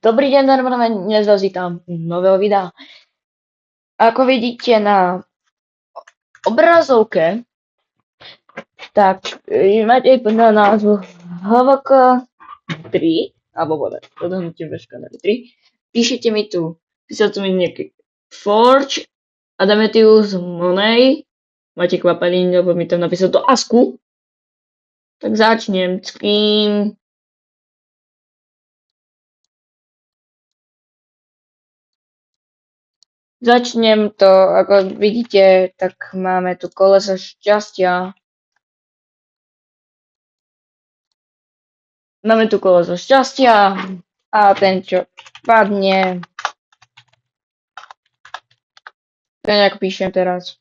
Dobrý deň, darmové, dnes vás vítam u nového videa. Ako vidíte na obrazovke, tak máte na názvu HVK 3, alebo bude odhodnutie veška na 3. Píšete mi tu, písate mi nejaký Forge, Adamantius Monet, máte kvapalín, lebo mi tam napísal to Asku. Tak začnem s kým. Začnem to, ako vidíte, tak máme tu koleso šťastia. Máme tu koleso šťastia a ten, čo padne, ten, jak píšem teraz.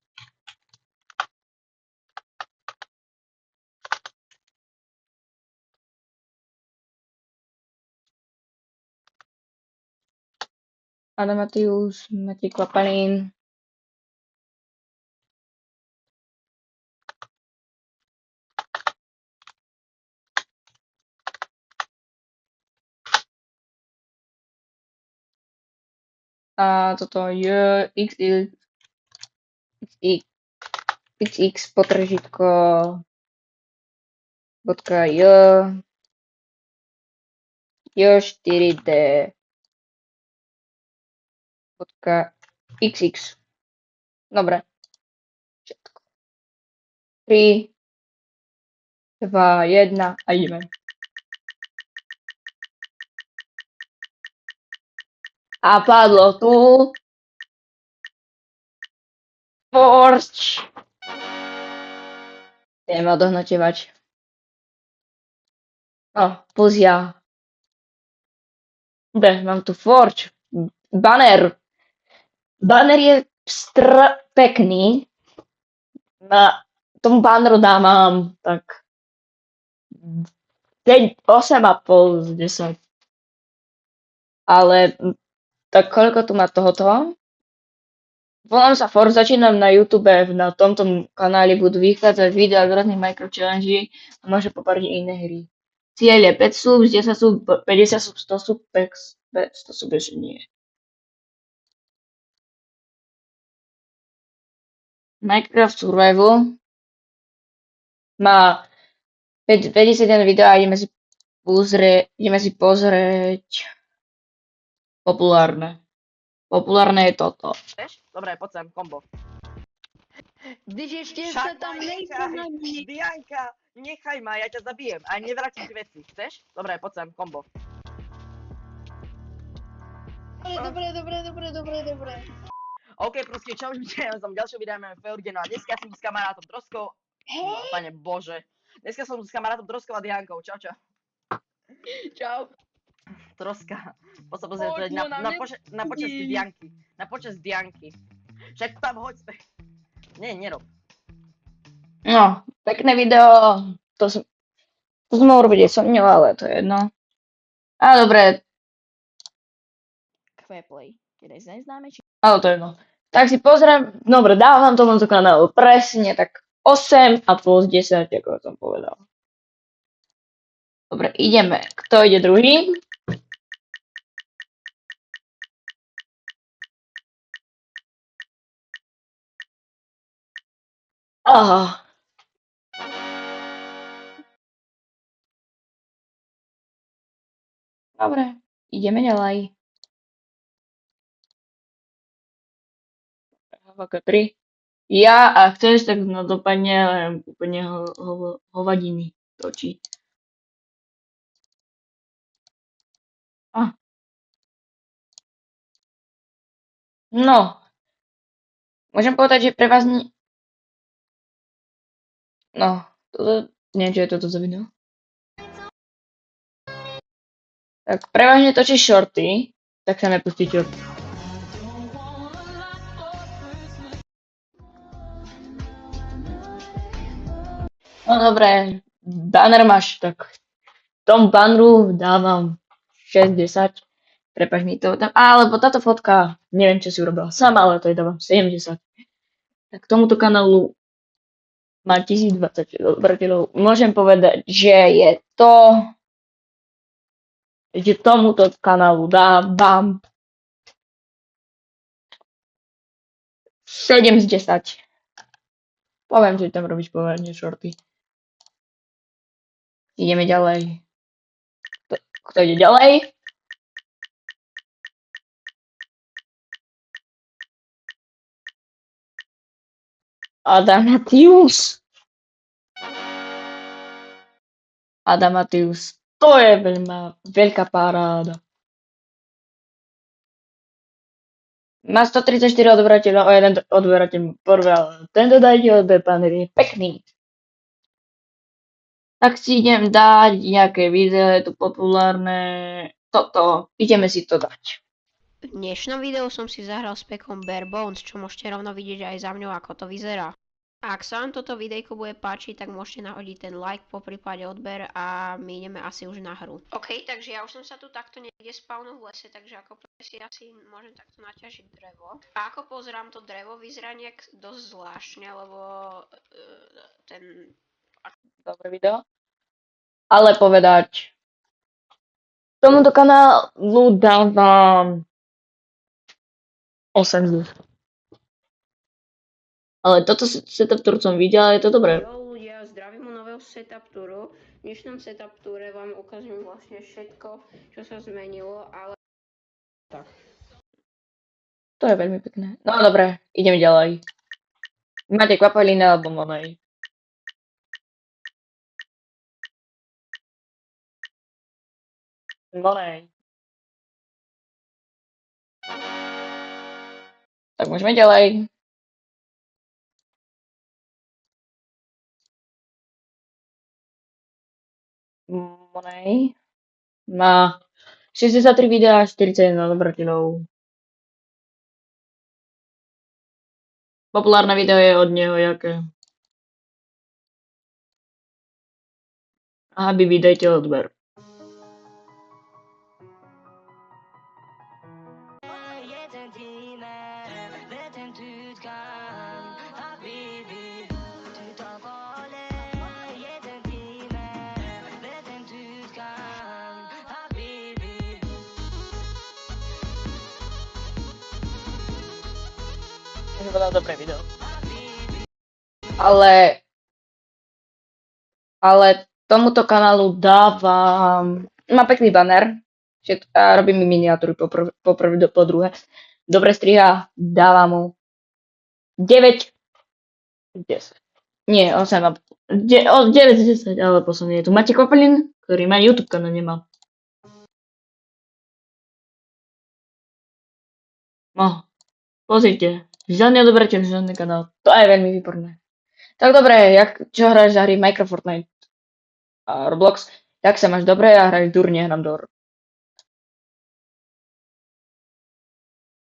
Adamantius, Matej Kvapalín. A toto je XX potržitko .j J4D .xx. Dobre. Všetko. 3, 2, 1 a ideme. A padlo tu Forge. Ideme odohnotevať. No, plus ja. Mám tu Forge. Banner. Banner je pekný. Na tomu banneru dávam tak 8,5 z 10. Ale tak koľko tu má tohoto? Volám sa Forge, začínam na YouTube, na tomto kanáli budú vychádzať videá z rôznych Minecraft challenge a môžem popáriť iné hry. Cieľ je 5 sub, 10 sub, 50 sub, 100 sub, 100 sub ešte nie. Minecraft Survival má 51 videá a ideme si pozrieť populárne. Populárne je toto. Dobre, poď sem, kombo. Když ešte sa Však tam nechaj, nejsem Dianka, nechaj ma, ja ťa zabijem a nevrátim ti veci. Chceš? Dobre, poď sem, kombo. Dobre. OK, proste, čau, ja som ďalšie videa, máme Feurde, no a dneska som s kamarátom Troskou. Hej, Pane Bože. Dneska som s kamarátom Troskou a Diankou, čau. čau. Troska. Poď sa pozrieť Poď, no, na na počas nebudí. Dianky. Na počas Dianky. Však tam hoď späť. Nie, nerob. No, pekné video. To som mohol robiť aj so mňou, ale to je jedno. A dobre, Kveplay. Keď aj neznáme, či... ale to je jedno. Tak si pozriem, dobre, dávam tomuto kanálu presne tak 8 a plus 10, ako som povedal. Dobre, ideme. Kto ide druhý? Aha. Dobre, ideme ďalej. HVK3. Ja, a chceš, tak no dopadne, len úplne hovadiny točí. No. Môžem povedať, že pre vás No, toto, neviem, čo je toto za video. Tak prevažne točí shorty, tak sa nepustí short. No dobré, banner máš, tak tom banneru dávam 60. Prepač mi to tam, alebo táto fotka, neviem, čo si urobila sama, ale to je dávam 70. Tak tomuto kanálu má 1026 odberateľov. Môžem povedať, že je to že tomuto kanálu dávam 7 z 10. Poviem, že tam robíš pomerne shorty. Ideme ďalej. Kto ide ďalej? Adamatius. Adamatius. To je veľká paráda. Má 134 odberateľov a jeden odberateľ mu porval. Tento dajte odber, pán je pekný. Tak si idem dať nejaké video, je to populárne. Toto, ideme si to dať. V dnešnom videu som si zahral s pekom Bare Bones, čo môžete rovno vidieť aj za mňou, ako to vyzerá. Ak sa vám toto videjko bude páčiť, tak môžete nahodiť ten like, poprípade odber a my ideme asi už na hru. OK, takže ja už som sa tu takto niekde spavnul v lese, takže ako si asi môžem takto naťažiť drevo. A ako pozerám, to drevo vyzerá nejak dosť zvláštne, lebo ten... Dobré video. Ale povedať, tomuto kanálu dávam 8 z 10. Ale toto setup tour som videl, je to dobré. Jo ľudia, zdravím u nového setup touru. V dnešnom setup toure vám ukážem vlastne všetko, čo sa zmenilo, ale... Tak. To je veľmi pekné. No dobre, ideme ďalej. Máte kvapaliny alebo monej? Monej. Tak môžeme ďalej. Monej. Má 63 videá a 41 odberateľov. Populárne video je od neho jaké. A Habibi, dajte odber. To bolo dobré video. Ale tomuto kanálu dávam... Má pekný banner. A robím mi miniatúry po druhé. Dobre striha, dávam mu 9 10. Nie, 8 9 z 10, ale posledný je tu Matek Kvapalin, ktorý má YouTube kanál, nemá. No, pozrite. Žiadny odberateľ, žiadny kanál. To je veľmi výborné. Tak dobre, čo hráš za hry Minecraft, Fortnite a Roblox? Jak sa máš dobre? Ja hráš Dur, nehrám Dur.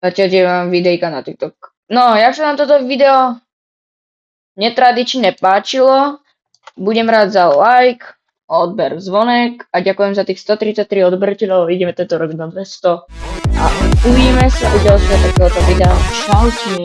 Zatiaľ mám videjka na TikTok. No, jak sa nám toto video netradične páčilo, budem rád za like, odber, zvonek a ďakujem za tých 133 odberateľov. Ideme tento rok na 200 a uvidíme sa u ďalšieho takéhoto videa. Čaute.